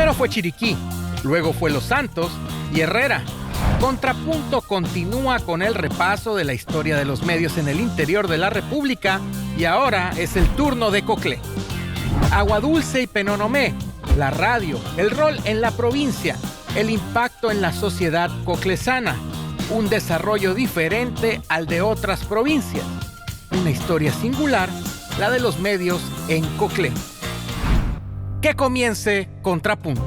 Primero fue Chiriquí, luego fue Los Santos y Herrera. Contrapunto continúa con el repaso de la historia de los medios en el interior de la República y ahora es el turno de Coclé. Aguadulce y Penonomé, la radio, el rol en la provincia, el impacto en la sociedad coclesana, un desarrollo diferente al de otras provincias, una historia singular, la de los medios en Coclé. Que comience Contrapunto.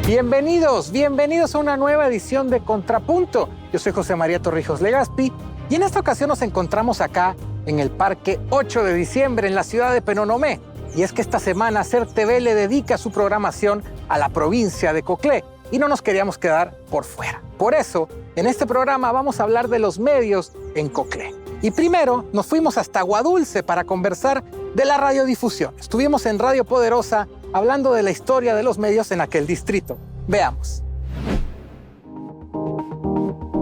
Bienvenidos a una nueva edición de Contrapunto. Yo soy José María Torrijos Legaspi y en esta ocasión nos encontramos acá en el Parque 8 de diciembre en la ciudad de Penonomé. Y es que esta semana SER TV le dedica su programación a la provincia de Coclé y no nos queríamos quedar por fuera. Por eso, en este programa vamos a hablar de los medios en Coclé. Y primero nos fuimos hasta Aguadulce para conversar de la radiodifusión. Estuvimos en Radio Poderosa hablando de la historia de los medios en aquel distrito. Veamos.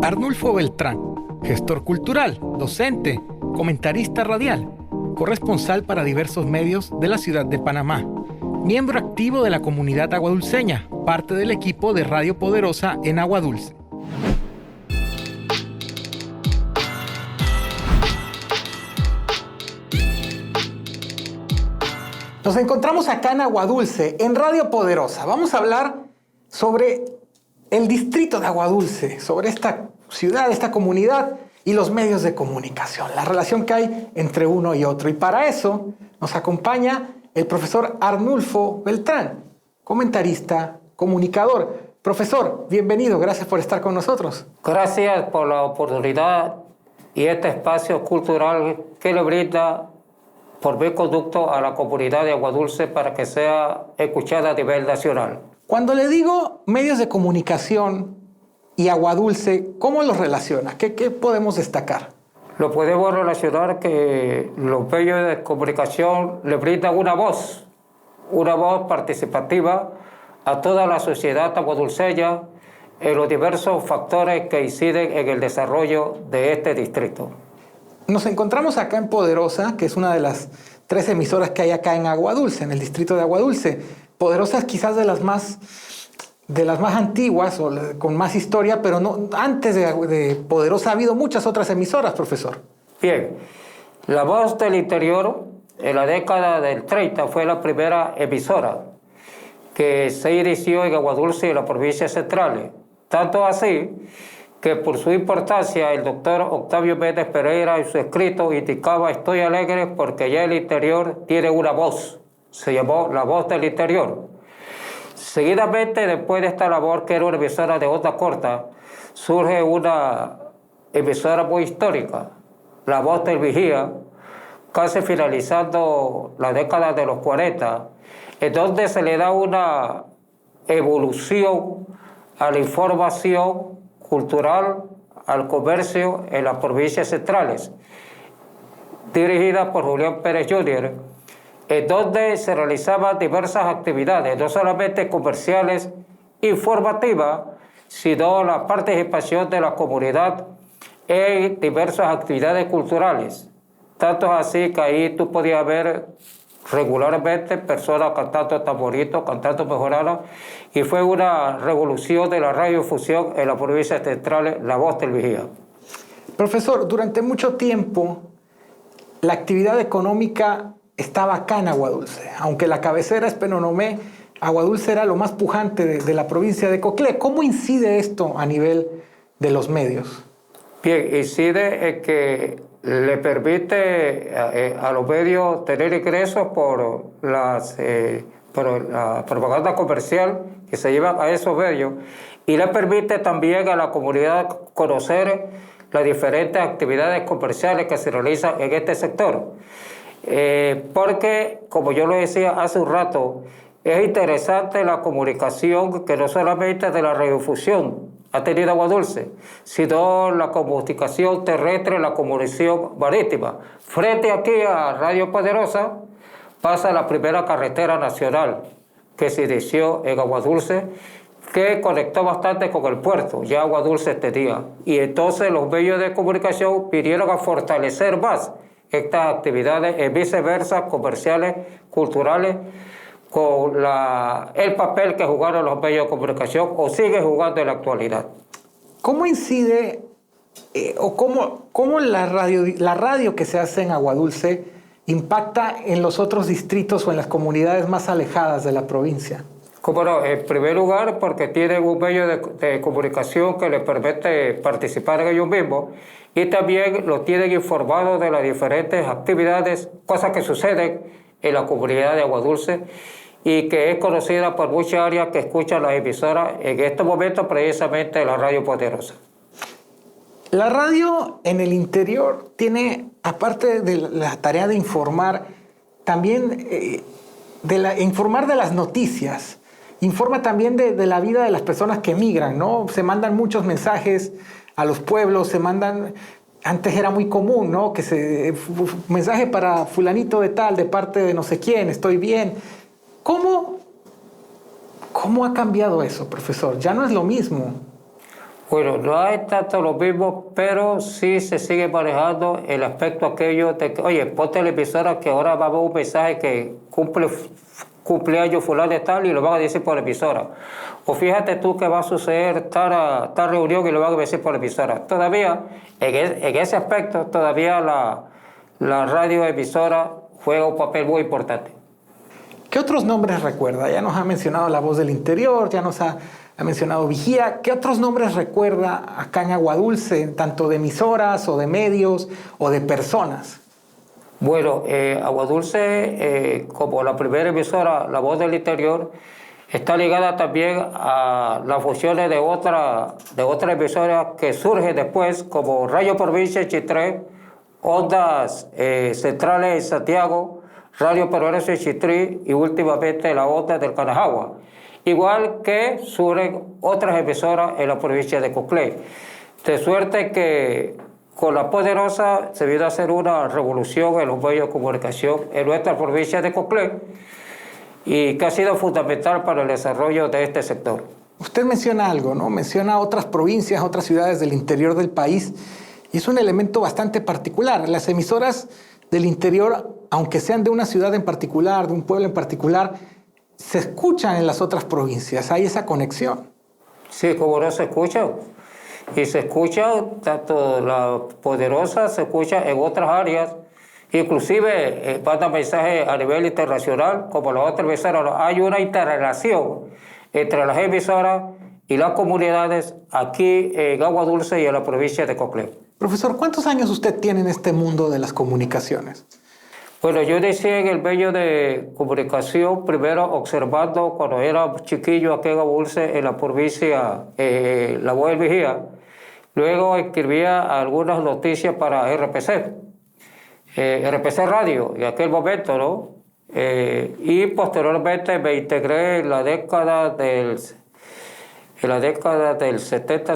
Arnulfo Beltrán, gestor cultural, docente, comentarista radial, corresponsal para diversos medios de la ciudad de Panamá, miembro activo de la comunidad aguadulceña, parte del equipo de Radio Poderosa en Aguadulce. Nos encontramos acá en Aguadulce, en Radio Poderosa. Vamos a hablar sobre el distrito de Aguadulce, sobre esta ciudad, esta comunidad y los medios de comunicación, la relación que hay entre uno y otro. Y para eso nos acompaña el profesor Arnulfo Beltrán, comentarista, comunicador. Profesor, bienvenido, gracias por estar con nosotros. Gracias por la oportunidad y este espacio cultural que le brinda por mi conducto a la comunidad de Aguadulce para que sea escuchada a nivel nacional. Cuando le digo medios de comunicación y Aguadulce, ¿cómo los relaciona? ¿Qué podemos destacar? Lo podemos relacionar que los medios de comunicación le brindan una voz participativa a toda la sociedad aguadulceña en los diversos factores que inciden en el desarrollo de este distrito. Nos encontramos acá en Poderosa, que es una de las 3 emisoras que hay acá en Aguadulce, en el distrito de Aguadulce. Poderosa es quizás de las más antiguas o con más historia, pero no, antes de Poderosa ha habido muchas otras emisoras, profesor. Bien, La Voz del Interior en la década del 30 fue la primera emisora que se inició en Aguadulce y en las provincias centrales. Tanto así que por su importancia el doctor Octavio Méndez Pereira en su escrito indicaba: estoy alegre porque ya el interior tiene una voz. Se llamó La Voz del Interior. Seguidamente, después de esta labor, que era una emisora de onda corta, surge una emisora muy histórica, La Voz del Vigía, casi finalizando la década de los 40, en donde se le da una evolución a la información cultural, al comercio en las provincias centrales, dirigida por Julián Pérez Jr., en donde se realizaban diversas actividades, no solamente comerciales, informativas, sino la participación de la comunidad en diversas actividades culturales. Tanto es así que ahí tú podías ver regularmente personas cantando tamboritos, cantando mejoradas, y fue una revolución de la radiodifusión en las provincias centrales, La Voz del Vigía. Profesor, durante mucho tiempo la actividad económica estaba acá en Aguadulce. Aunque la cabecera es Penonomé, Aguadulce era lo más pujante de la provincia de Coclé. ¿Cómo incide esto a nivel de los medios? Bien, incide en que le permite a los medios tener ingresos por la propaganda comercial que se lleva a esos medios, y le permite también a la comunidad conocer las diferentes actividades comerciales que se realizan en este sector. Porque, como yo lo decía hace un rato, es interesante la comunicación que no solamente de la radiodifusión ha tenido Aguadulce, sino la comunicación terrestre, la comunicación marítima. Frente aquí a Radio Poderosa pasa la primera carretera nacional que se inició en Aguadulce, que conectó bastante con el puerto, ya Aguadulce tenía. Y entonces los medios de comunicación vinieron a fortalecer más estas actividades y viceversa, comerciales, culturales, con el papel que jugaron los medios de comunicación o sigue jugando en la actualidad. ¿Cómo incide o cómo la radio que se hace en Aguadulce impacta en los otros distritos o en las comunidades más alejadas de la provincia? Cómo no, en primer lugar porque tienen un medio de comunicación que les permite participar en ellos mismos y también los tienen informados de las diferentes actividades, cosas que suceden en la comunidad de Aguadulce y que es conocida por muchas áreas que escuchan las emisoras en estos momentos precisamente la Radio Poderosa. La radio en el interior tiene, aparte de la tarea de informar, también informar de las noticias. Informa también de la vida de las personas que emigran, ¿no? Se mandan muchos mensajes a los pueblos, se mandan... Antes era muy común, ¿no? Que mensaje para fulanito de tal, de parte de no sé quién, estoy bien. ¿Cómo ha cambiado eso, profesor? Ya no es lo mismo. Bueno, no es tanto lo mismo, pero sí se sigue manejando el aspecto aquello de que, oye, ponte la emisora que ahora va a haber un mensaje que cumpleaños fulano de tal y lo van a decir por la emisora. O fíjate tú que va a suceder tal reunión y lo van a decir por la emisora. Todavía, en ese aspecto, todavía la radio emisora juega un papel muy importante. ¿Qué otros nombres recuerda? Ya nos ha mencionado La Voz del Interior, ya nos ha mencionado Vigía. ¿Qué otros nombres recuerda acá en Aguadulce, tanto de emisoras o de medios o de personas? Bueno, Aguadulce, como la primera emisora, La Voz del Interior, está ligada también a las funciones de otra emisora que surge después, como Radio Provincia Chitré, Ondas Centrales en Santiago, Radio Progreso en Chitrí y últimamente la Onda del Canajagua. Igual que surgen otras emisoras en la provincia de Coclé. De suerte que con La Poderosa se vino a hacer una revolución en los medios de comunicación en nuestra provincia de Coclé y que ha sido fundamental para el desarrollo de este sector. Usted menciona algo, ¿no? Menciona otras provincias, otras ciudades del interior del país y es un elemento bastante particular. Las emisoras del interior, aunque sean de una ciudad en particular, de un pueblo en particular, se escuchan en las otras provincias, hay esa conexión. Sí, como no se escucha. Y se escucha, tanto La Poderosa se escucha en otras áreas, inclusive manda mensajes a nivel internacional, como las otras emisoras. Hay una interrelación entre las emisoras y las comunidades aquí en Aguadulce y en la provincia de Coclé. Profesor, ¿cuántos años usted tiene en este mundo de las comunicaciones? Bueno, yo inicié en el medio de comunicación, primero observando cuando era chiquillo aquí en Aguadulce, en la provincia La Voz del Vigía. Luego escribía algunas noticias para RPC Radio, en aquel momento, ¿no? Y posteriormente me integré en la década del 70,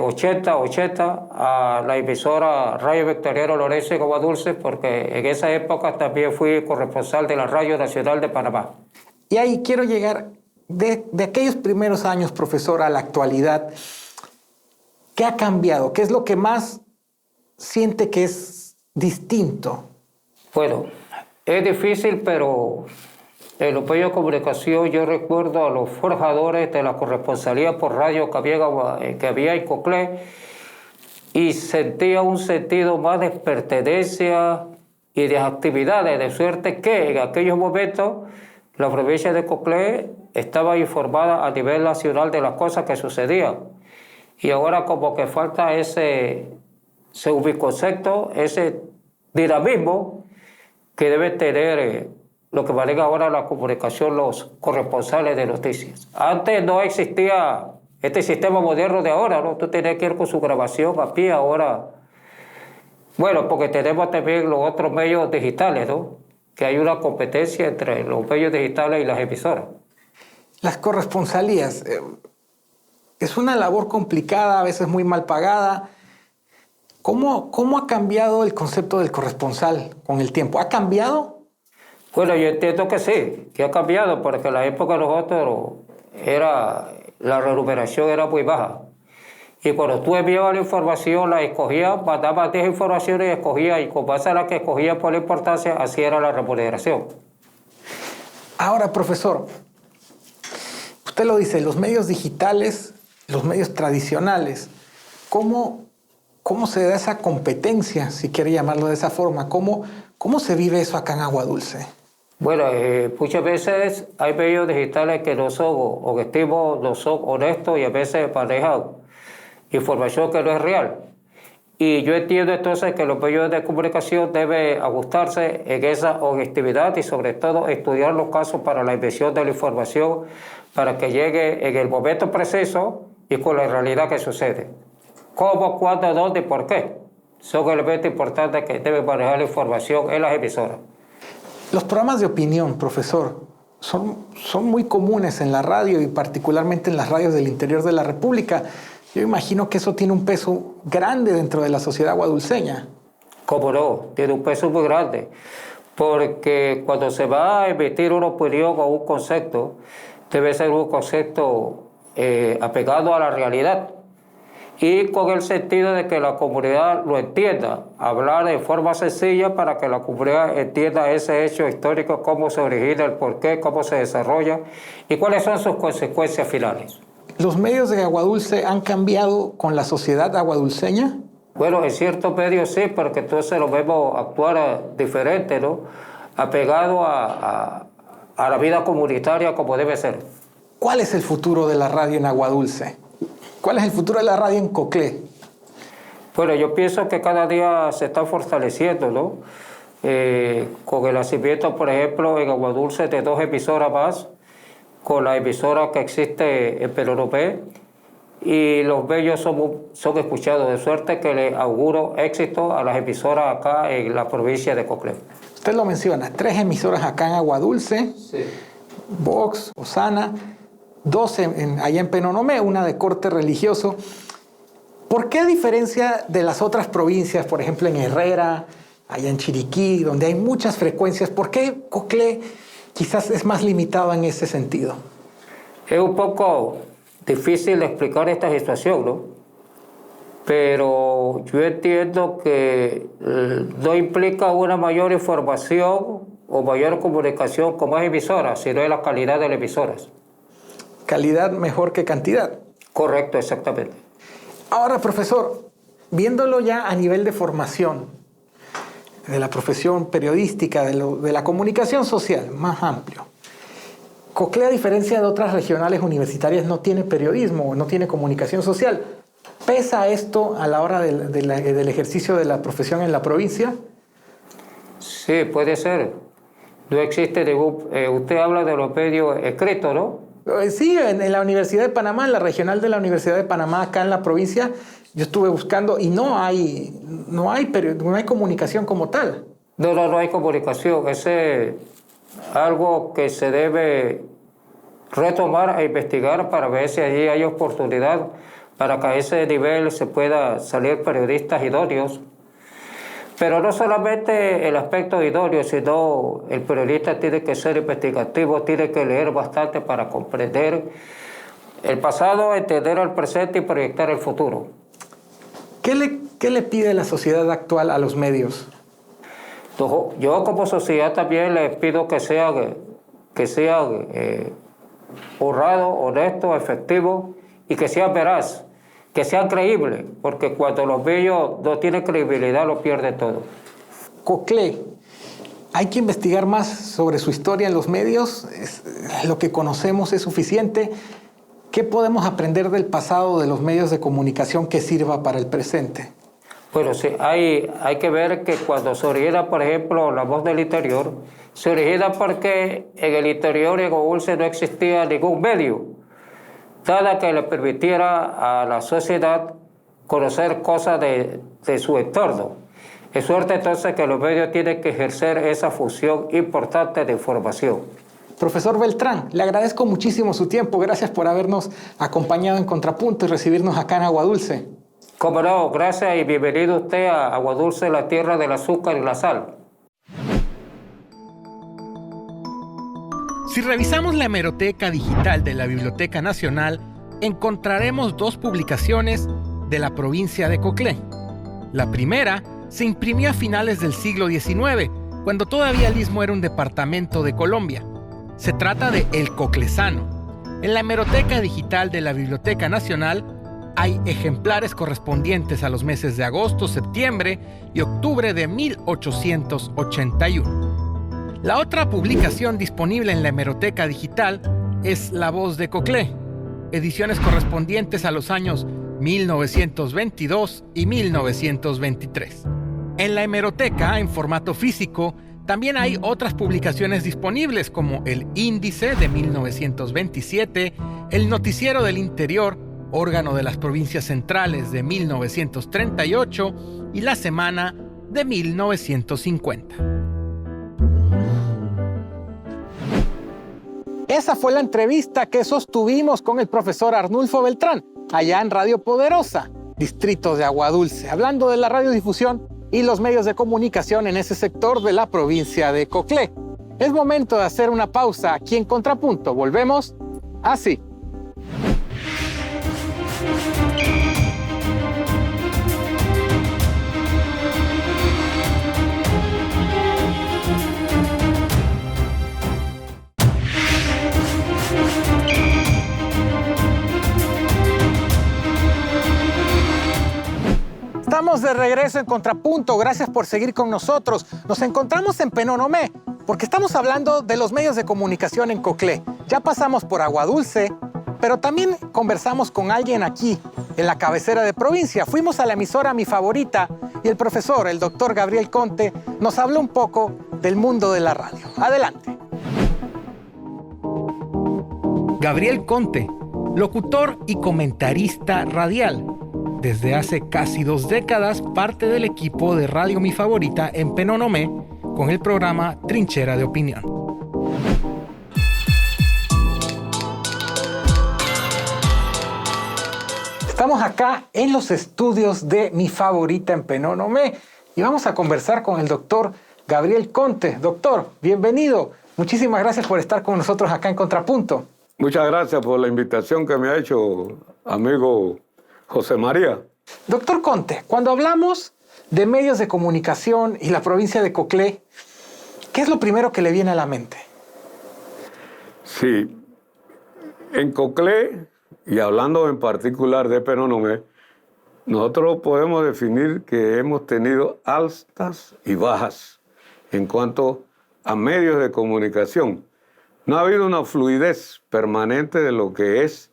80 a la emisora Radio Victoriano Lorenzo en Aguadulce, porque en esa época también fui corresponsal de la Radio Nacional de Panamá. Y ahí quiero llegar de aquellos primeros años, profesor, a la actualidad. ¿Qué ha cambiado? ¿Qué es lo que más siente que es distinto? Bueno, es difícil, pero en los medios de comunicación yo recuerdo a los forjadores de la corresponsalía por radio que había en Coclé y sentía un sentido más de pertenencia y de actividades, de suerte que en aquellos momentos la provincia de Coclé estaba informada a nivel nacional de las cosas que sucedían. Y ahora como que falta ese ubiconcepto, ese dinamismo que debe tener lo que maneja ahora la comunicación, los corresponsales de noticias. Antes no existía este sistema moderno de ahora, ¿no? Tú tenías que ir con su grabación a pie ahora. Bueno, porque tenemos también los otros medios digitales, ¿no? Que hay una competencia entre los medios digitales y las emisoras. Las corresponsalías, es una labor complicada, a veces muy mal pagada. ¿Cómo ha cambiado el concepto del corresponsal con el tiempo? ¿Ha cambiado? Bueno, yo entiendo que sí, que ha cambiado, porque en la época de nosotros la remuneración era muy baja. Y cuando tú enviabas la información, la escogía, mandaba 10 informaciones y escogía, y con base a la que escogía por la importancia, así era la remuneración. Ahora, profesor, usted lo dice, los medios digitales, los medios tradicionales, ¿cómo se da esa competencia, si quiere llamarlo de esa forma? ¿Cómo se vive eso acá en Agua Dulce? Bueno, muchas veces hay medios digitales que no son objetivos, no son honestos y a veces manejan información que no es real. Y yo entiendo entonces que los medios de comunicación deben ajustarse en esa objetividad y sobre todo estudiar los casos para la inversión de la información para que llegue en el momento preciso y con la realidad que sucede. ¿Cómo, cuándo, dónde y por qué? Son elementos importantes que deben manejar la información en las emisoras. Los programas de opinión, profesor, son muy comunes en la radio y particularmente en las radios del interior de la República. Yo imagino que eso tiene un peso grande dentro de la sociedad aguadulceña. ¿Cómo no? Tiene un peso muy grande. Porque cuando se va a emitir una opinión o un concepto, debe ser un concepto apegado a la realidad y con el sentido de que la comunidad lo entienda, hablar de forma sencilla para que la comunidad entienda ese hecho histórico, cómo se origina, el porqué, cómo se desarrolla y cuáles son sus consecuencias finales. ¿Los medios de Agua Dulce han cambiado con la sociedad aguadulceña? Bueno, en ciertos medios sí, porque entonces lo vemos actuar diferente, ¿no? Apegado a la vida comunitaria como debe ser. ¿Cuál es el futuro de la radio en Agua Dulce? ¿Cuál es el futuro de la radio en Coclé? Bueno, yo pienso que cada día se está fortaleciendo, ¿no? Con el nacimiento, por ejemplo, en Agua Dulce de 2 emisoras más, con la emisora que existe en Peroropé, y los medios son escuchados, de suerte que le auguro éxito a las emisoras acá en la provincia de Coclé. Usted lo menciona, 3 emisoras acá en Agua Dulce, sí. Vox, Osana, 2 allá en Penonomé, una de corte religioso. ¿Por qué a diferencia de las otras provincias, por ejemplo en Herrera, allá en Chiriquí, donde hay muchas frecuencias, por qué Coclé quizás es más limitado en ese sentido? Es un poco difícil explicar esta situación, ¿no? Pero yo entiendo que no implica una mayor información o mayor comunicación como es emisora, sino es la calidad de las emisoras. ¿Calidad mejor que cantidad? Correcto, exactamente. Ahora, profesor, viéndolo ya a nivel de formación, de la profesión periodística, de la comunicación social, más amplio, Coclé, a diferencia de otras regionales universitarias, no tiene periodismo, no tiene comunicación social. ¿Pesa esto a la hora del ejercicio de la profesión en la provincia? Sí, puede ser. No existe ningún... usted habla de los medios escritos, ¿no? Sí, en la Universidad de Panamá, en la regional de la Universidad de Panamá, acá en la provincia, yo estuve buscando y no hay comunicación como tal. No hay comunicación. Ese es algo que se debe retomar e investigar para ver si allí hay oportunidad para que a ese nivel se pueda salir periodistas idóneos. Pero no solamente el aspecto idóneo, sino el periodista tiene que ser investigativo, tiene que leer bastante para comprender el pasado, entender el presente y proyectar el futuro. ¿Qué le pide la sociedad actual a los medios? Yo como sociedad también les pido que sean honrados, honestos, efectivos y que sean veraz. Que sean creíbles, porque cuando los medios no tienen credibilidad, lo pierden todo. Coclé, ¿hay que investigar más sobre su historia en los medios? ¿Lo que conocemos es suficiente? ¿Qué podemos aprender del pasado de los medios de comunicación que sirva para el presente? Bueno, sí, hay que ver que cuando se origina, por ejemplo, La Voz del Interior, se origina porque en el interior de Agua Dulce no existía ningún medio, nada que le permitiera a la sociedad conocer cosas de su entorno. Es suerte entonces que los medios tienen que ejercer esa función importante de información. Profesor Beltrán, le agradezco muchísimo su tiempo. Gracias por habernos acompañado en Contrapunto y recibirnos acá en Agua Dulce. Cómo no, gracias y bienvenido usted a Agua Dulce, la tierra del azúcar y la sal. Si revisamos la hemeroteca digital de la Biblioteca Nacional, encontraremos 2 publicaciones de la provincia de Coclé. La primera se imprimió a finales del siglo XIX, cuando todavía el Istmo era un departamento de Colombia. Se trata de El Coclesano. En la hemeroteca digital de la Biblioteca Nacional hay ejemplares correspondientes a los meses de agosto, septiembre y octubre de 1881. La otra publicación disponible en la hemeroteca digital es La Voz de Coclé, ediciones correspondientes a los años 1922 y 1923. En la hemeroteca, en formato físico, también hay otras publicaciones disponibles como el Índice de 1927, el Noticiero del Interior, órgano de las provincias centrales de 1938 y la Semana de 1950. Esa fue la entrevista que sostuvimos con el profesor Arnulfo Beltrán, allá en Radio Poderosa, distrito de Aguadulce, hablando de la radiodifusión y los medios de comunicación en ese sector de la provincia de Coclé. Es momento de hacer una pausa aquí en Contrapunto. Volvemos así. Estamos de regreso en Contrapunto. Gracias por seguir con nosotros. Nos encontramos en Penonomé porque estamos hablando de los medios de comunicación en Coclé. Ya pasamos por Aguadulce, pero también conversamos con alguien aquí, en la cabecera de provincia. Fuimos a la emisora Mi Favorita y el profesor, el doctor Gabriel Conte, nos habló un poco del mundo de la radio. Adelante. Gabriel Conte, locutor y comentarista radial. Desde hace casi 2 décadas, parte del equipo de Radio Mi Favorita en Penonomé con el programa Trinchera de Opinión. Estamos acá en los estudios de Mi Favorita en Penonomé y vamos a conversar con el doctor Gabriel Conte. Doctor, bienvenido. Muchísimas gracias por estar con nosotros acá en Contrapunto. Muchas gracias por la invitación que me ha hecho, amigo José María. Doctor Conte, cuando hablamos de medios de comunicación y la provincia de Coclé, ¿qué es lo primero que le viene a la mente? Sí, en Coclé, y hablando en particular de Penonomé, nosotros podemos definir que hemos tenido altas y bajas en cuanto a medios de comunicación. No ha habido una fluidez permanente de lo que es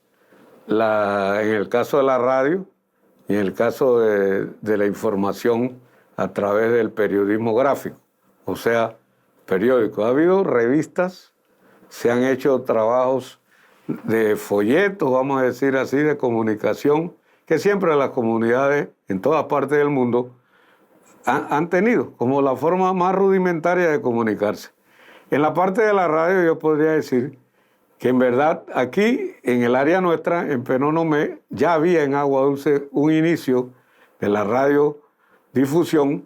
en el caso de la radio y en el caso de la información a través del periodismo gráfico, o sea, periódico. Ha habido revistas, se han hecho trabajos de folletos, vamos a decir así, de comunicación, que siempre las comunidades en todas partes del mundo han tenido como la forma más rudimentaria de comunicarse. En la parte de la radio yo podría decir que en verdad aquí en el área nuestra, en Penonomé, ya había en Aguadulce un inicio de la radiodifusión.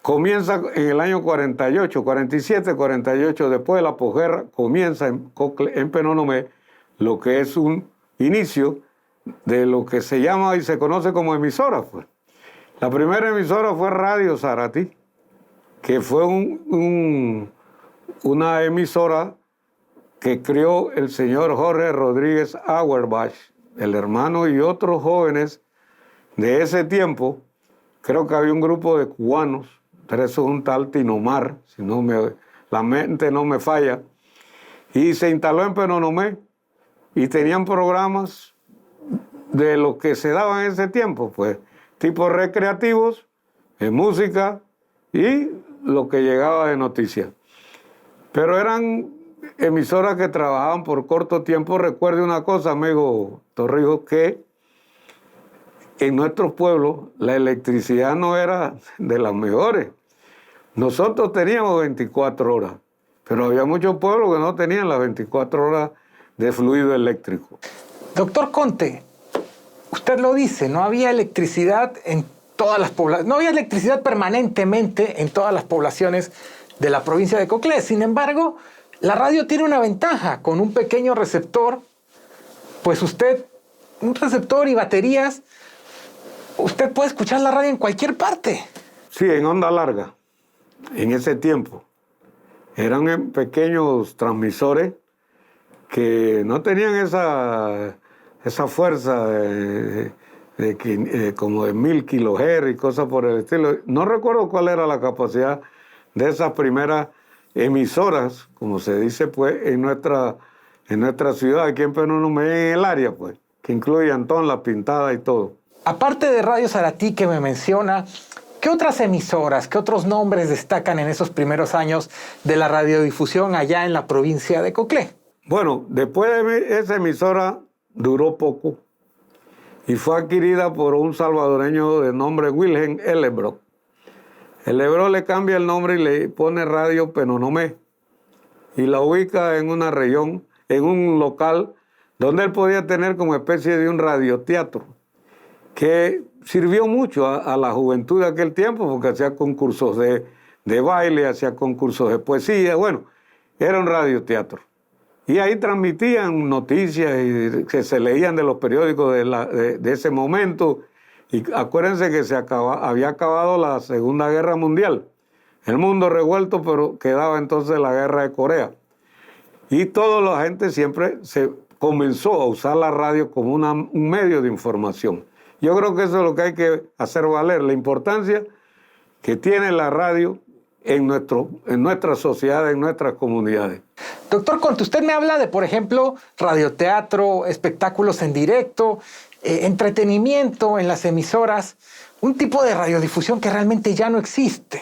Comienza en el año 48, 47, 48, después de la posguerra, comienza en Penonomé lo que es un inicio de lo que se llama y se conoce como emisora. Pues. La primera emisora fue Radio Zaratí, que fue una emisora que creó el señor Jorge Rodríguez Auerbach, el hermano y otros jóvenes de ese tiempo. Creo que había un grupo de cubanos, entre esos un tal Tinomar, si no la mente no me falla, y se instaló en Penonomé y tenían programas de lo que se daba en ese tiempo, pues tipos recreativos, de música y lo que llegaba de noticias. Pero eran emisoras que trabajaban por corto tiempo. Recuerde una cosa, amigo Torrijos, que en nuestros pueblos la electricidad no era de las mejores. Nosotros teníamos 24 horas, pero había muchos pueblos que no tenían las 24 horas de fluido eléctrico. Doctor Conte, usted lo dice, no había electricidad en todas las poblaciones, no había electricidad permanentemente en todas las poblaciones de la provincia de Coclé. Sin embargo, la radio tiene una ventaja. Con un pequeño receptor, pues usted, un receptor y baterías, usted puede escuchar la radio en cualquier parte. Sí, en onda larga, en ese tiempo. Eran pequeños transmisores que no tenían esa fuerza como de 1000 kilohertz y cosas por el estilo. No recuerdo cuál era la capacidad de esas primeras emisoras, como se dice pues en nuestra ciudad, aquí en Penonomé, en el área pues, que incluye Antón, La Pintada y todo. Aparte de Radio Saratí que me menciona, ¿qué otras emisoras, qué otros nombres destacan en esos primeros años de la radiodifusión allá en la provincia de Coclé? Bueno, después de esa emisora duró poco y fue adquirida por un salvadoreño de nombre Wilhelm Hellebrock. Hellebrock le cambia el nombre y le pone Radio Penonomé y la ubica en una región, en un local donde él podía tener como especie de un radioteatro que sirvió mucho a la juventud de aquel tiempo porque hacía concursos de baile, hacía concursos de poesía, bueno, era un radioteatro. Y ahí transmitían noticias que se leían de los periódicos de ese momento. Y acuérdense que había acabado la Segunda Guerra Mundial. El mundo revuelto, pero quedaba entonces la Guerra de Corea. Y toda la gente siempre se comenzó a usar la radio como un medio de información. Yo creo que eso es lo que hay que hacer valer, la importancia que tiene la radio en nuestra sociedad, en nuestras comunidades. Doctor Conte, usted me habla de, por ejemplo, radioteatro, espectáculos en directo, entretenimiento en las emisoras, un tipo de radiodifusión que realmente ya no existe.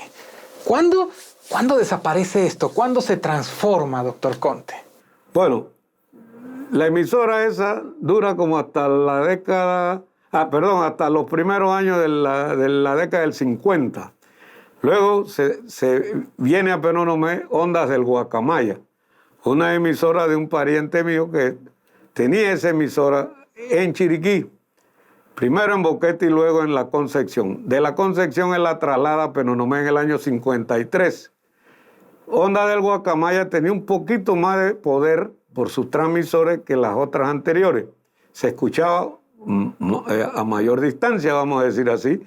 ¿Cuándo desaparece esto? ¿Cuándo se transforma, doctor Conte? Bueno, la emisora esa dura como hasta la década, hasta los primeros años de la década del 50. Luego se viene a Penonomé Ondas del Guacamaya, una emisora de un pariente mío que tenía esa emisora en Chiriquí, primero en Boquete y luego en La Concepción. De La Concepción él la traslada a Penonomé en el año 53. Ondas del Guacamaya tenía un poquito más de poder por sus transmisores que las otras anteriores. Se escuchaba a mayor distancia, vamos a decir así.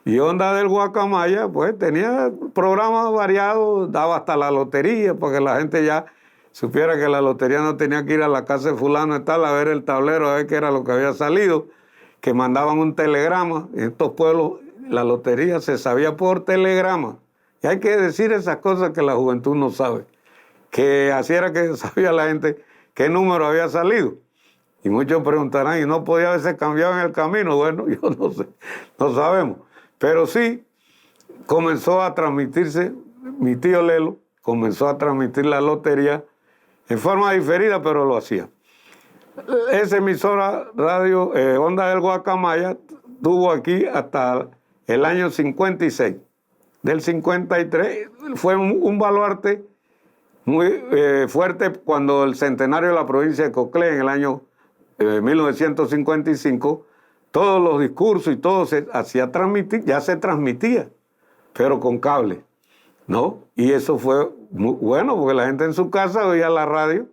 Y Onda del Guacamaya, pues tenía programas variados, daba hasta la lotería, porque la gente ya supiera que la lotería no tenía que ir a la casa de fulano y tal, a ver el tablero, a ver qué era lo que había salido, que mandaban un telegrama. En estos pueblos la lotería se sabía por telegrama. Y hay que decir esas cosas que la juventud no sabe, que así era que sabía la gente qué número había salido. Y muchos preguntarán, ¿y no podía haberse cambiado en el camino? Bueno, yo no sé, no sabemos. Pero sí comenzó a transmitirse, mi tío Lelo comenzó a transmitir la lotería en forma diferida, pero lo hacía. Esa emisora radio Onda del Guacamaya tuvo aquí hasta el año 56. Del 53 fue un baluarte muy fuerte cuando el centenario de la provincia de Coclé en el año 1955, todos los discursos y todo se hacía transmitir, ya se transmitía, pero con cable, ¿no? Y eso fue muy bueno porque la gente en su casa oía la radio,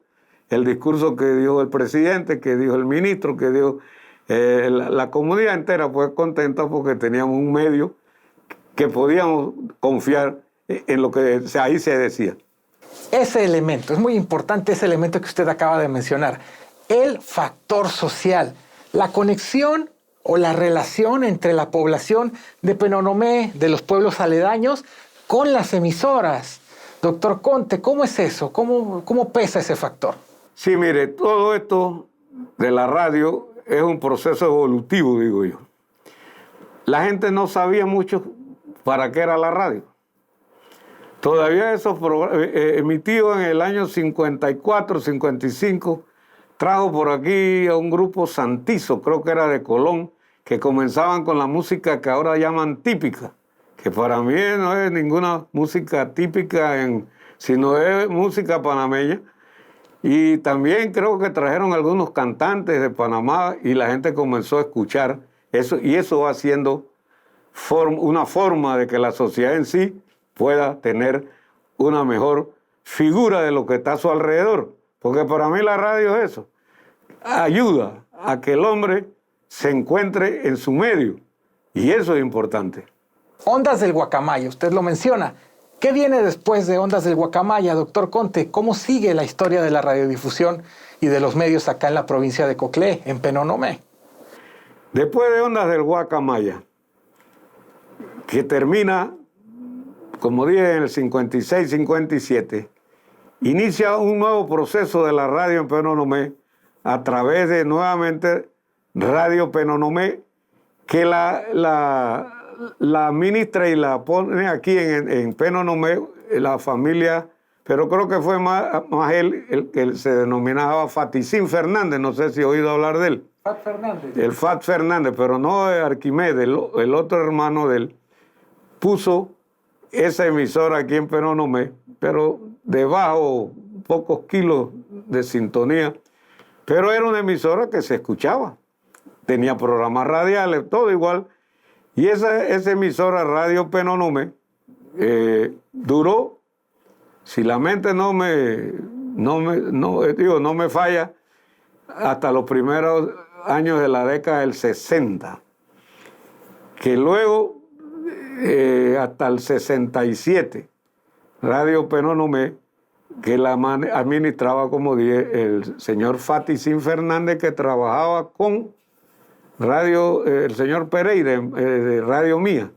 el discurso que dijo el presidente, que dijo el ministro, que dijo la comunidad entera, pues contenta porque teníamos un medio que podíamos confiar en lo que ahí se decía. Ese elemento, es muy importante ese elemento que usted acaba de mencionar, el factor social, la conexión o la relación entre la población de Penonomé, de los pueblos aledaños, con las emisoras. Doctor Conte, ¿cómo es eso? ¿Cómo pesa ese factor? Sí, mire, todo esto de la radio es un proceso evolutivo, digo yo. La gente no sabía mucho para qué era la radio. Todavía mi tío en el año 54, 55, trajo por aquí a un grupo santizo, creo que era de Colón, que comenzaban con la música que ahora llaman típica, que para mí no es ninguna música típica, sino es música panameña. Y también creo que trajeron algunos cantantes de Panamá y la gente comenzó a escuchar eso, y eso va siendo una forma de que la sociedad en sí pueda tener una mejor figura de lo que está a su alrededor. Porque para mí la radio es eso, ayuda a que el hombre se encuentre en su medio Y eso es importante. Ondas del Guacamaya, usted lo menciona. ¿Qué viene después de Ondas del Guacamaya, doctor Conte? ¿Cómo sigue la historia de la radiodifusión y de los medios acá en la provincia de Coclé, en Penonomé? Después de Ondas del Guacamaya, que termina, como dije, en el 56-57, inicia un nuevo proceso de la radio en Penonomé a través de, nuevamente, Radio Penonomé, que la administra y la pone aquí en Penonomé, la familia, pero creo que fue más él el que se denominaba Faticín Fernández, no sé si he oído hablar de él. Fat Fernández. El Fat Fernández, pero no Arquimedes, el otro hermano de él, puso esa emisora aquí en Penonomé, pero debajo, pocos kilos de sintonía, pero era una emisora que se escuchaba, tenía programas radiales, todo igual. Y esa emisora Radio Penonomé duró, si la mente no me falla, hasta los primeros años de la década del 60, que luego hasta el 67, Radio Penonomé, que la administraba, como dije, el señor Faticín Fernández, que trabajaba con el señor Pereira, de Radio Mía.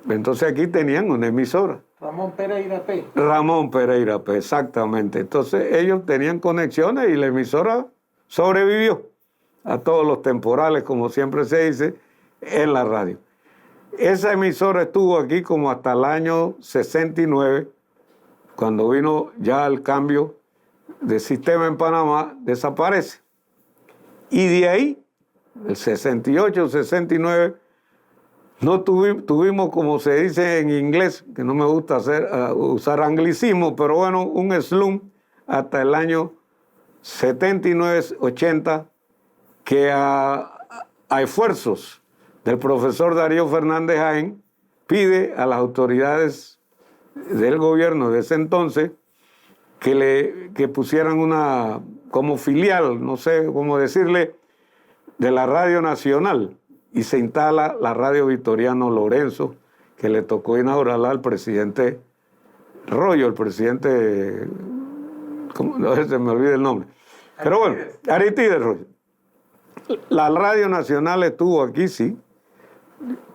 Entonces aquí tenían una emisora. Ramón Pereira P. Ramón Pereira P, exactamente. Entonces ellos tenían conexiones y la emisora sobrevivió a todos los temporales, como siempre se dice, en la radio. Esa emisora estuvo aquí como hasta el año 69, cuando vino ya el cambio de sistema en Panamá, desaparece. Y de ahí, el 68, 69, no tuvimos, como se dice en inglés, que no me gusta usar anglicismo, pero bueno, un slump hasta el año 79, 80, que a esfuerzos del profesor Darío Fernández Jaén pide a las autoridades del gobierno de ese entonces que pusieran una, como filial, no sé cómo decirle, de la Radio Nacional, y se instala la Radio Victoriano Lorenzo, que le tocó inaugurarla al presidente Royo, el presidente, no se me olvida el nombre, pero bueno, Aristides Royo. La Radio Nacional estuvo aquí, sí.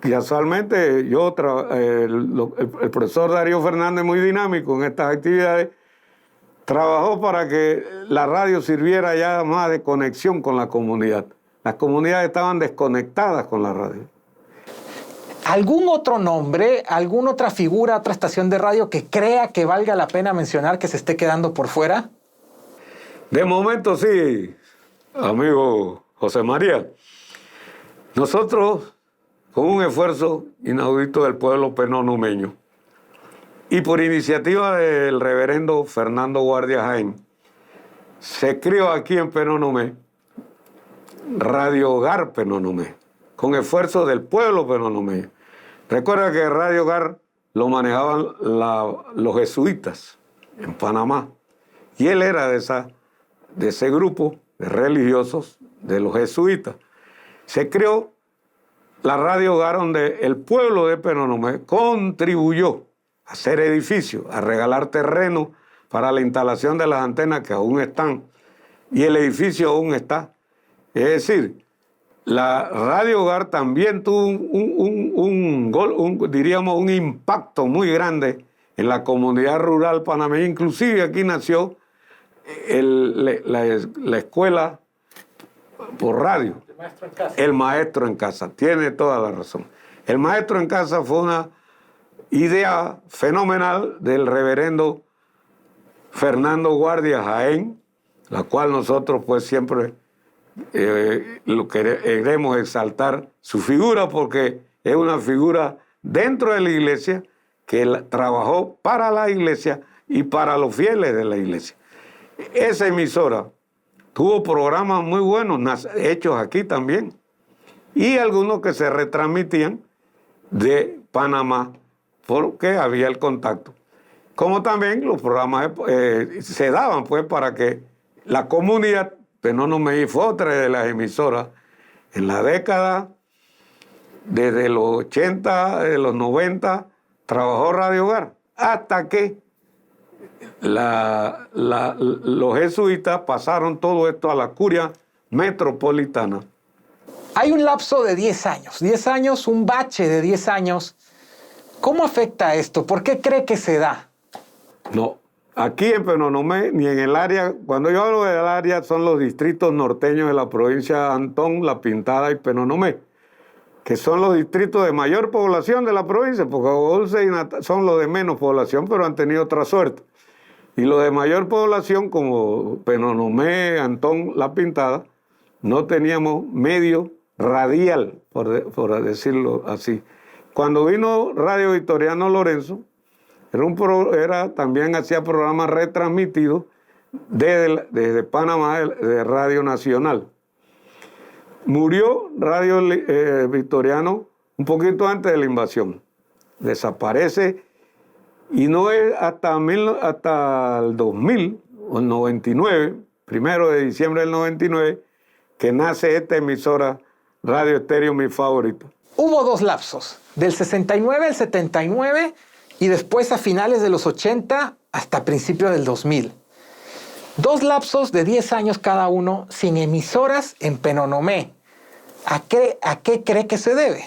Casualmente, el profesor Darío Fernández, muy dinámico en estas actividades, trabajó para que la radio sirviera ya más de conexión con la comunidad. Las comunidades estaban desconectadas con la radio. ¿Algún otro nombre, alguna otra figura, otra estación de radio que crea que valga la pena mencionar, que se esté quedando por fuera? De momento sí, amigo José María. Nosotros, con un esfuerzo inaudito del pueblo penonomeño y por iniciativa del reverendo Fernando Guardia Jaén, se creó aquí en Penonomé Radio Hogar Penonomé, con esfuerzo del pueblo penonomeño. Recuerda que Radio Hogar lo manejaban los jesuitas en Panamá, y él era de ese grupo de religiosos de los jesuitas. Se creó la Radio Hogar, donde el pueblo de Penonomé contribuyó a hacer edificios, a regalar terreno para la instalación de las antenas que aún están, y el edificio aún está. Es decir, la Radio Hogar también tuvo un impacto muy grande en la comunidad rural panameña. Inclusive aquí nació la escuela por radio. El maestro en casa. El maestro en casa, tiene toda la razón. El maestro en casa fue una idea fenomenal del reverendo Fernando Guardia Jaén, la cual nosotros pues siempre lo queremos exaltar su figura, porque es una figura dentro de la iglesia que trabajó para la iglesia y para los fieles de la iglesia. Esa emisora tuvo programas muy buenos hechos aquí también, y algunos que se retransmitían de Panamá porque había el contacto. Como también los programas se daban pues para que la comunidad Penonomé, fue otra de las emisoras en la década desde los 80, de los 90, trabajó Radio Hogar, hasta que los jesuitas pasaron todo esto a la curia metropolitana. Hay un lapso de 10 años, un bache de 10 años. ¿Cómo afecta esto? ¿Por qué cree que se da? No, aquí en Penonomé, ni en el área, cuando yo hablo del área, son los distritos norteños de la provincia de Antón, La Pintada y Penonomé, que son los distritos de mayor población de la provincia, porque Aguadulce y Natal son los de menos población, pero han tenido otra suerte. Y los de mayor población, como Penonomé, Antón, La Pintada, no teníamos medio radial, por decirlo así. Cuando vino Radio Victoriano Lorenzo, también hacía programas retransmitidos desde Panamá, de Radio Nacional. Murió Radio Victoriano un poquito antes de la invasión. Desaparece y no es hasta el 2000, o el 99, 1 de diciembre del 99, que nace esta emisora Radio Estéreo Mi Favorita. Hubo 2 lapsos, del 69 al 79 y después a finales de los 80 hasta principios del 2000. 2 lapsos de 10 años cada uno sin emisoras en Penonomé. ¿A qué cree que se debe?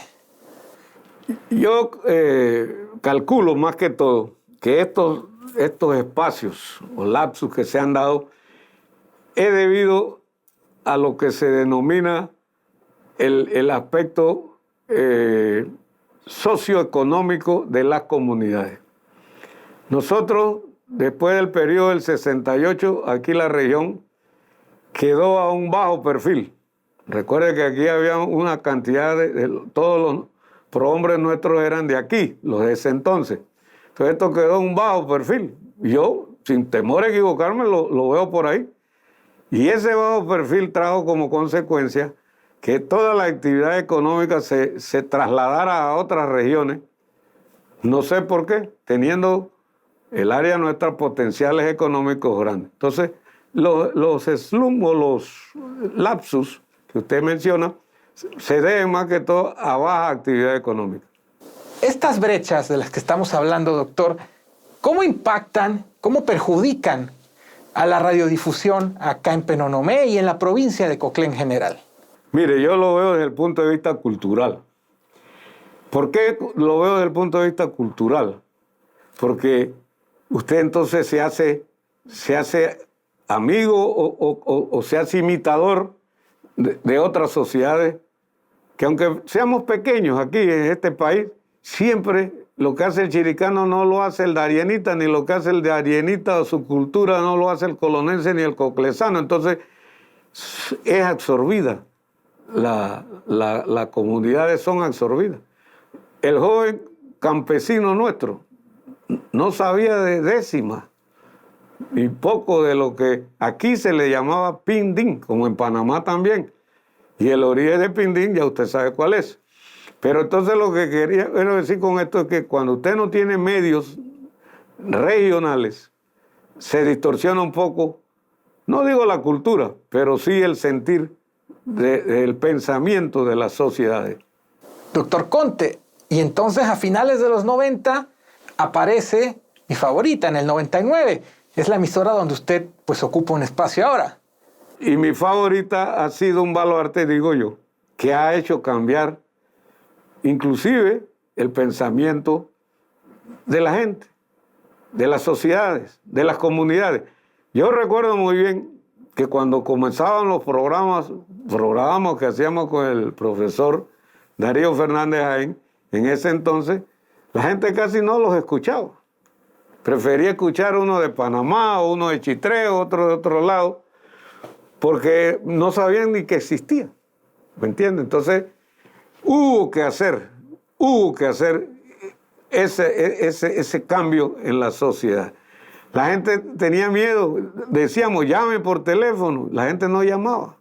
Yo calculo más que todo que estos espacios o lapsus que se han dado es debido a lo que se denomina el aspecto socioeconómico de las comunidades. Nosotros, después del periodo del 68, aquí la región quedó a un bajo perfil. Recuerde que aquí había una cantidad todos los prohombres nuestros eran de aquí, los de ese entonces. Entonces esto quedó a un bajo perfil. Yo, sin temor a equivocarme, lo veo por ahí. Y ese bajo perfil trajo como consecuencia que toda la actividad económica se trasladara a otras regiones, no sé por qué, teniendo el área nuestras potenciales económicos grandes. Entonces, los slums o los lapsus que usted menciona se deben más que todo a baja actividad económica. Estas brechas de las que estamos hablando, doctor, ¿cómo impactan, cómo perjudican a la radiodifusión acá en Penonomé y en la provincia de Coclé en general? Mire, yo lo veo desde el punto de vista cultural. ¿Por qué lo veo desde el punto de vista cultural? Porque usted entonces se hace amigo o se hace imitador de otras sociedades que, aunque seamos pequeños aquí en este país, siempre lo que hace el chiricano no lo hace el darienita, ni lo que hace el darienita o su cultura no lo hace el colonense ni el coclesano. Entonces es absorbida. Las comunidades son absorbidas. El joven campesino nuestro no sabía de décimas, ni poco de lo que aquí se le llamaba pindín, como en Panamá también. Y el origen de pindín ya usted sabe cuál es. Pero entonces lo que quería decir con esto es que cuando usted no tiene medios regionales, se distorsiona un poco, no digo la cultura, pero sí el sentir del pensamiento de las sociedades. Doctor Conte, y entonces a finales de los 90 aparece Mi Favorita en el 99. Es la emisora donde usted pues ocupa un espacio ahora. Y Mi Favorita ha sido un baluarte, digo yo, que ha hecho cambiar inclusive el pensamiento de la gente, de las sociedades, de las comunidades. Yo recuerdo muy bien que cuando comenzaban los programas que hacíamos con el profesor Darío Fernández Jaén, en ese entonces, la gente casi no los escuchaba. Prefería escuchar uno de Panamá, o uno de Chitré, otro de otro lado, porque no sabían ni que existía. ¿Me entiende? Entonces, hubo que hacer ese cambio en la sociedad. La gente tenía miedo, decíamos, llame por teléfono, la gente no llamaba,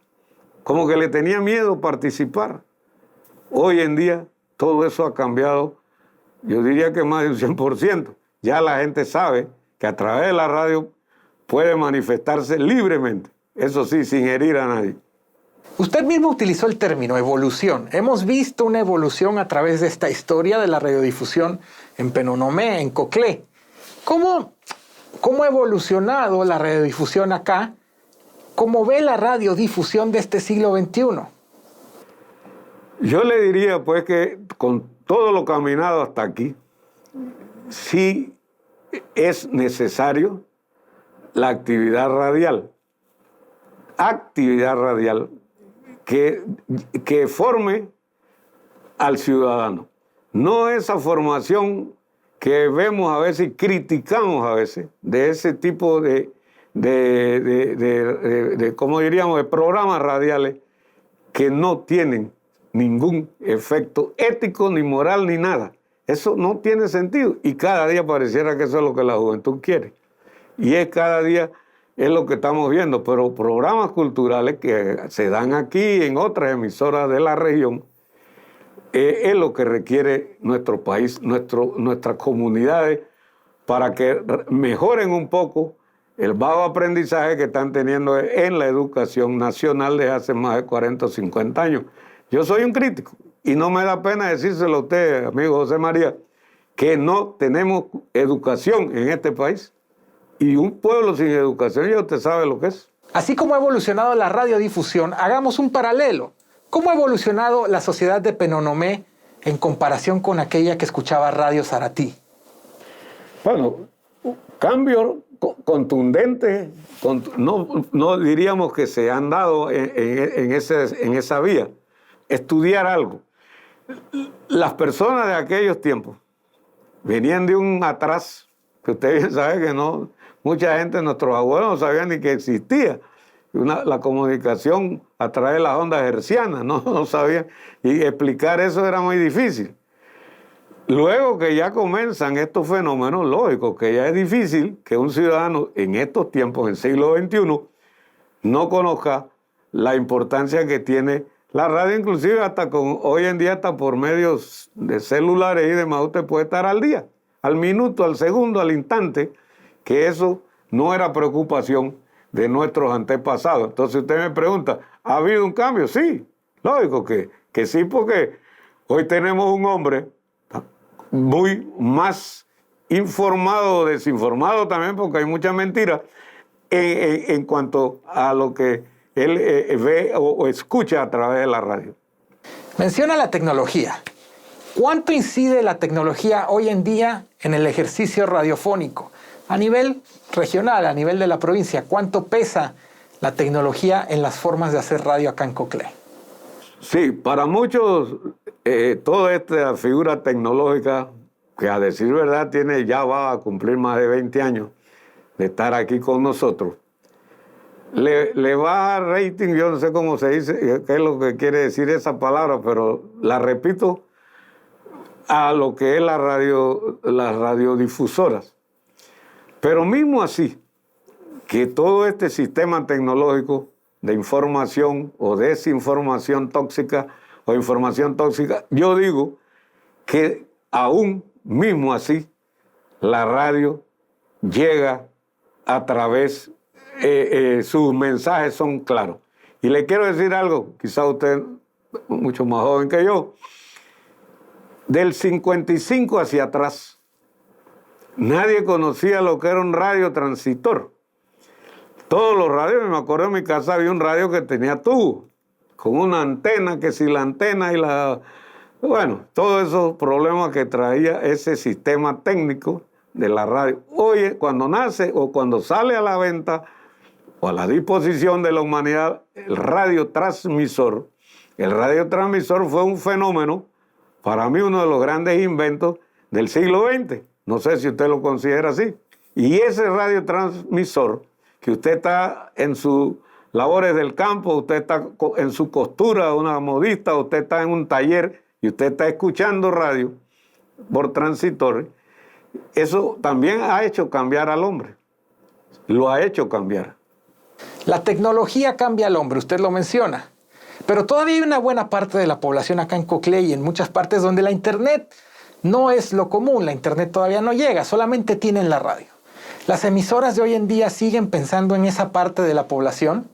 como que le tenía miedo participar. Hoy en día todo eso ha cambiado, yo diría que más de un 100%. Ya la gente sabe que a través de la radio puede manifestarse libremente, eso sí, sin herir a nadie. Usted mismo utilizó el término evolución. Hemos visto una evolución a través de esta historia de la radiodifusión en Penonomé, en Coclé. ¿Cómo ha evolucionado la radiodifusión acá? ¿Cómo ve la radiodifusión de este siglo XXI? Yo le diría pues que con todo lo caminado hasta aquí, sí es necesario la actividad radial. Actividad radial que forme al ciudadano. No esa formación que vemos a veces y criticamos a veces de ese tipo ¿cómo diríamos?, de programas radiales que no tienen ningún efecto ético, ni moral, ni nada. Eso no tiene sentido. Y cada día pareciera que eso es lo que la juventud quiere. Y cada día es lo que estamos viendo. Pero programas culturales que se dan aquí en otras emisoras de la región, es lo que requiere nuestro país, nuestras comunidades, para que mejoren un poco el bajo aprendizaje que están teniendo en la educación nacional desde hace más de 40 o 50 años. Yo soy un crítico y no me da pena decírselo a usted, amigo José María, que no tenemos educación en este país. Y un pueblo sin educación, ya usted sabe lo que es. Así como ha evolucionado la radiodifusión, hagamos un paralelo. ¿Cómo ha evolucionado la sociedad de Penonomé en comparación con aquella que escuchaba Radio Saratí? Bueno, cambio contundente, no diríamos que se han dado en esa vía. Estudiar algo. Las personas de aquellos tiempos venían de un atrás, que usted bien sabe que no, mucha gente, nuestros abuelos no sabían ni que existía. La comunicación a través de las ondas hertzianas, no sabían. Y explicar eso era muy difícil. Luego que ya comienzan estos fenómenos lógicos, que ya es difícil que un ciudadano en estos tiempos, en el siglo XXI, no conozca la importancia que tiene la radio, inclusive hasta hoy en día, hasta por medios de celulares y demás, usted puede estar al día, al minuto, al segundo, al instante, que eso no era preocupación de nuestros antepasados. Entonces usted me pregunta, ¿ha habido un cambio? Sí, lógico que sí, porque hoy tenemos un hombre muy más informado o desinformado también, porque hay mucha mentira en cuanto a lo que él ve o escucha a través de la radio. Menciona la tecnología. ¿Cuánto incide la tecnología hoy en día en el ejercicio radiofónico? A nivel regional, a nivel de la provincia, ¿cuánto pesa la tecnología en las formas de hacer radio acá en Coclé? Sí, para muchos, toda esta figura tecnológica, que a decir verdad ya va a cumplir más de 20 años de estar aquí con nosotros, le va a rating, yo no sé cómo se dice, qué es lo que quiere decir esa palabra, pero la repito, a lo que es las radiodifusoras. Pero mismo así, que todo este sistema tecnológico de información o desinformación tóxica o información tóxica, yo digo que aún mismo así, la radio llega a través, sus mensajes son claros. Y le quiero decir algo, quizá usted mucho más joven que yo, del 55 hacia atrás, nadie conocía lo que era un radiotransistor. Todos los radios, me acuerdo en mi casa había un radio que tenía tubo, con una antena, que si la antena y la... Bueno, todos esos problemas que traía ese sistema técnico de la radio. Hoy, cuando nace o cuando sale a la venta o a la disposición de la humanidad, el radiotransmisor fue un fenómeno, para mí uno de los grandes inventos del siglo XX. No sé si usted lo considera así. Y ese radiotransmisor, que usted está en sus labores del campo, usted está en su costura, una modista, usted está en un taller y usted está escuchando radio por transitores, eso también ha hecho cambiar al hombre. Lo ha hecho cambiar. La tecnología cambia al hombre, usted lo menciona. Pero todavía hay una buena parte de la población acá en Coclé y en muchas partes donde la internet no es lo común, la internet todavía no llega, solamente tienen la radio. ¿Las emisoras de hoy en día siguen pensando en esa parte de la población?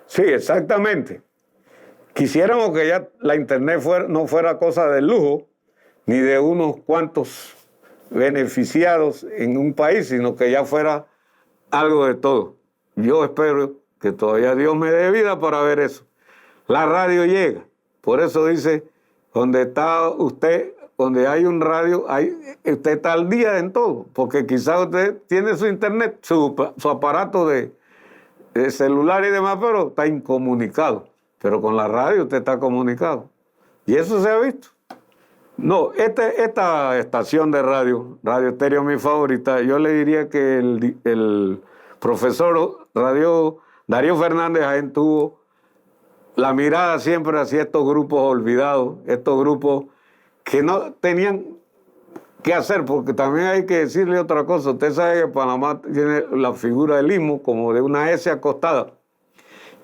Sí, exactamente. Quisiéramos que ya la internet no fuera cosa de lujo, ni de unos cuantos beneficiados en un país, sino que ya fuera algo de todo. Yo espero que todavía Dios me dé vida para ver eso. La radio llega, por eso dice, donde está usted, donde hay un radio, usted está al día en todo, porque quizás usted tiene su internet, su aparato de celular y demás, pero está incomunicado. Pero con la radio usted está comunicado. Y eso se ha visto. No, esta estación de Radio Estéreo, mi favorita, yo le diría que el profesor Darío Fernández Jaén tuvo la mirada siempre hacia estos grupos olvidados, estos grupos que no tenían qué hacer, porque también hay que decirle otra cosa. Usted sabe que Panamá tiene la figura del istmo como de una S acostada.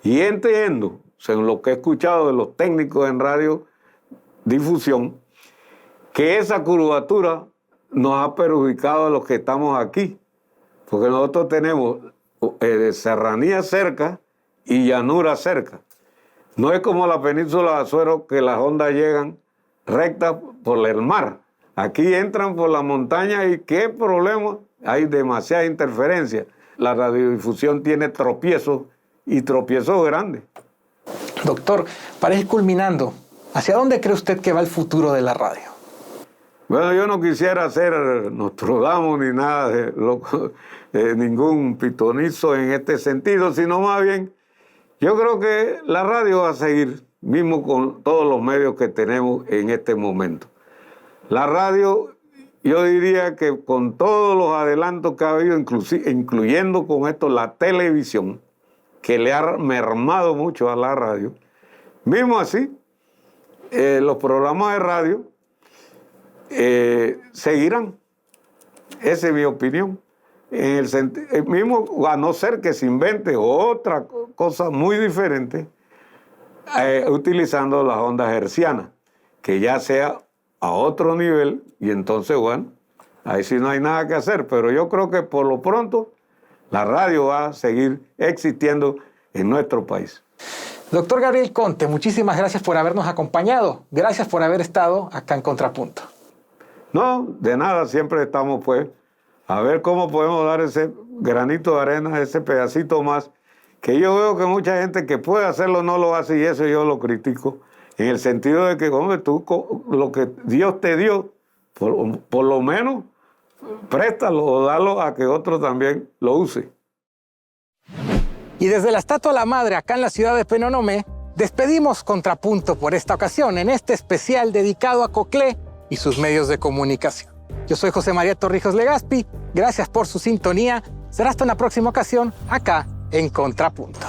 Y entiendo, según lo que he escuchado de los técnicos en radiodifusión, que esa curvatura nos ha perjudicado a los que estamos aquí, porque nosotros tenemos serranía cerca y llanura cerca. No es como la península de Azuero, que las ondas llegan rectas por el mar. Aquí entran por la montaña y qué problema, hay demasiada interferencia. La radiodifusión tiene tropiezos y tropiezos grandes. Doctor, para ir culminando, ¿hacia dónde cree usted que va el futuro de la radio? Bueno, yo no quisiera ser Nostradamus ni nada de ningún pitonizo en este sentido, sino más bien, yo creo que la radio va a seguir, mismo con todos los medios que tenemos en este momento. La radio, yo diría que con todos los adelantos que ha habido, incluyendo con esto la televisión, que le ha mermado mucho a la radio, mismo así, los programas de radio seguirán. Esa es mi opinión. En el sentido mismo, a no ser que se invente otra cosa muy diferente, utilizando las ondas hertzianas, que ya sea a otro nivel, y entonces, bueno, ahí sí no hay nada que hacer, pero yo creo que por lo pronto la radio va a seguir existiendo en nuestro país. Doctor Gabriel Conte, muchísimas gracias por habernos acompañado. Gracias por haber estado acá en Contrapunto. No, de nada, siempre estamos pues a ver cómo podemos dar ese granito de arena, ese pedacito más, que yo veo que mucha gente que puede hacerlo no lo hace, y eso yo lo critico, en el sentido de que, hombre, tú lo que Dios te dio, por lo menos préstalo o dalo a que otro también lo use. Y desde la Estatua de la Madre, acá en la ciudad de Penonomé, despedimos Contrapunto por esta ocasión, en este especial dedicado a Coclé y sus medios de comunicación. Yo soy José María Torrijos Legaspi, gracias por su sintonía. Será hasta una próxima ocasión, acá en Contrapunto.